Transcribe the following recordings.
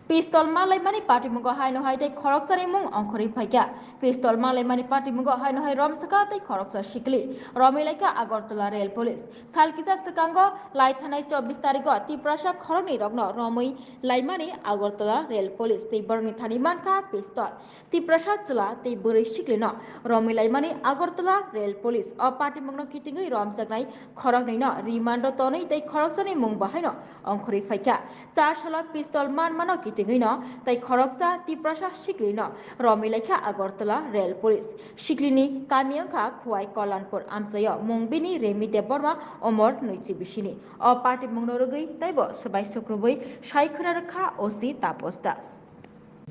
Pistol malaimani party mugo hai no hai dei khoroksani mung ongkhori phaikya. Pistol malaimani party mugo hai no hai romsaka dei khoroksa shikli. Romilaika Agartala Rail Police. Salkisa sekango lai thanai 24 tarigo tiprasa khoroni rogno romui laimani Agartala Rail Police tei Borni thani manka pistol. Tiprasa chula tei buri shikli no romilaimani Agartala Rail Police. O party mungno kitingui romsagnai khoroknai no rimando tonai dei khoroksani mung bahai no ongkhori phaikya. 4 sala pistol mano kitingui no tai khoroksa tiprasa sikli no romilaikha Agartala Rail Police siklini kamiangkha khuai Kolanpur amsayo mungbini Remi Deborma Omor Nuichi Bishini o party mungnorugui taibo sabai sukrubui সাইখনা রাখা OC Tapas Das.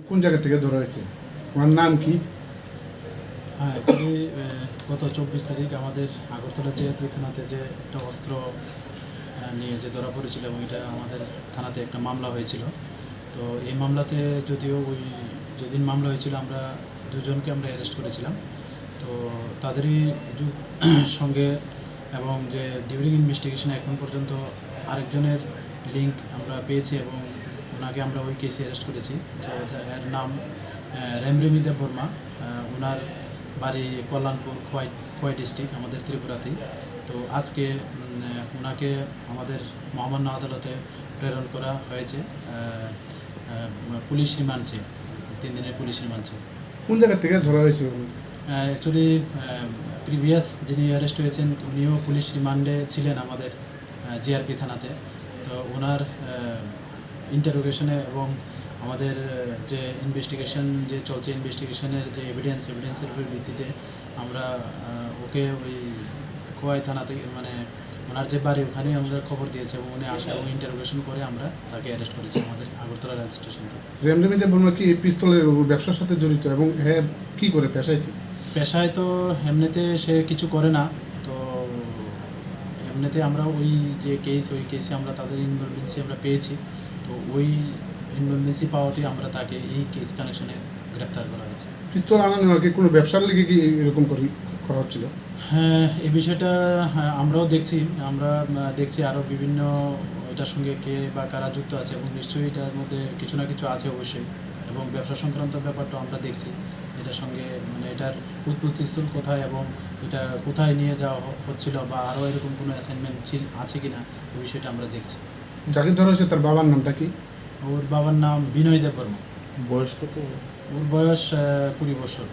কোন জায়গা থেকে ধরা হয়েছে, ওনার নাম কি? হ্যাঁ, actually গত 24 তারিখ আমাদের আগরতলা জিআরপি থানাতে যে একটা অস্ত্র নিয়ে যে ধরা পড়েছিল এবং এটা আমাদের থানাতে একটা মামলা হয়েছিল। তো এই মামলাতে যদিও ওই যেদিন মামলা হয়েছিল আমরা দুজনকে আমরা অ্যারেস্ট করেছিলাম। তো তাদেরই সঙ্গে এবং যে ডিউরিং ইনভেস্টিগেশনে এখন পর্যন্ত আরেকজনের লিঙ্ক আমরা পেয়েছি এবং ওনাকে আমরা ওই কেসে অ্যারেস্ট করেছি। তো এর নাম রেমরেমি দেববর্মা, ওনার বাড়ি কল্যাণপুর খোয়াই ডিস্ট্রিক্ট আমাদের ত্রিপুরাতেই। তো আজকে ওনাকে আমাদের মহামান্য আদালতে প্রেরণ করা হয়েছে পুলিশ রিমান্ডে, 3 দিনের পুলিশ রিমান্ডে। কোন জায়গা থেকে ধরা হয়েছে? অ্যাকচুয়ালি প্রিভিয়াস যিনি অ্যারেস্ট হয়েছেন উনিও পুলিশ রিমান্ডে ছিলেন আমাদের জিআরপি থানাতে। তো ওনার ইন্টারোগেশনে এবং আমাদের যে ইনভেস্টিগেশন যে চলছে, ইনভেস্টিগেশনের যে এভিডেন্সের উপর ভিত্তিতে আমরা ওকে ওই খোয়াই থানা থেকে মানে ওনার যে বাড়ি ওখানে আমরা খবর দিয়েছি এবং উনি আসে এবং ইন্টারোগেশন করে আমরা তাকে অ্যারেস্ট করেছি আমাদের আগরতলা রেল স্টেশন থেকে। রেমরেমি দেববর্মা কি এই পিস্তলের ব্যবসার সাথে জড়িত এবং হ্যাঁ কী করে, পেশায় কি? পেশায় তো এমনিতে সে কিছু করে না। তো এমনিতে আমরা ওই যে ওই কেসে আমরা তাদের ইনভলভেন্সি আমরা পেয়েছি। তো ওই ইনভলভেন্সি পাওয়াতেই আমরা তাকে এই কেস কানেকশনে গ্রেপ্তার করা হয়েছে। পিস্তল আনানো আর কি কোনো ব্যবসার লেগে কি এরকম করা হচ্ছিল? হ্যাঁ, এই বিষয়টা আমরাও দেখছি আরও বিভিন্ন এটার সঙ্গে কে বা কারা যুক্ত আছে এবং নিশ্চয়ই এটার মধ্যে কিছু না কিছু আছে অবশ্যই। এবং ব্যবসা সংক্রান্ত ব্যাপারটা আমরা দেখছি এটার সঙ্গে, মানে এটার উৎপত্তিস্থল কোথায় এবং এটা কোথায় নিয়ে যাওয়া হচ্ছিল বা আরও এরকম কোনো অ্যাসাইনমেন্ট আছে কি না এই বিষয়টা আমরা দেখছি। যাকে ধরা হয়েছে তার বাবার নামটা কি? ওর বাবার নাম বিনয় দেববর্মা। বয়স কত? ওর বয়স 20 বছর।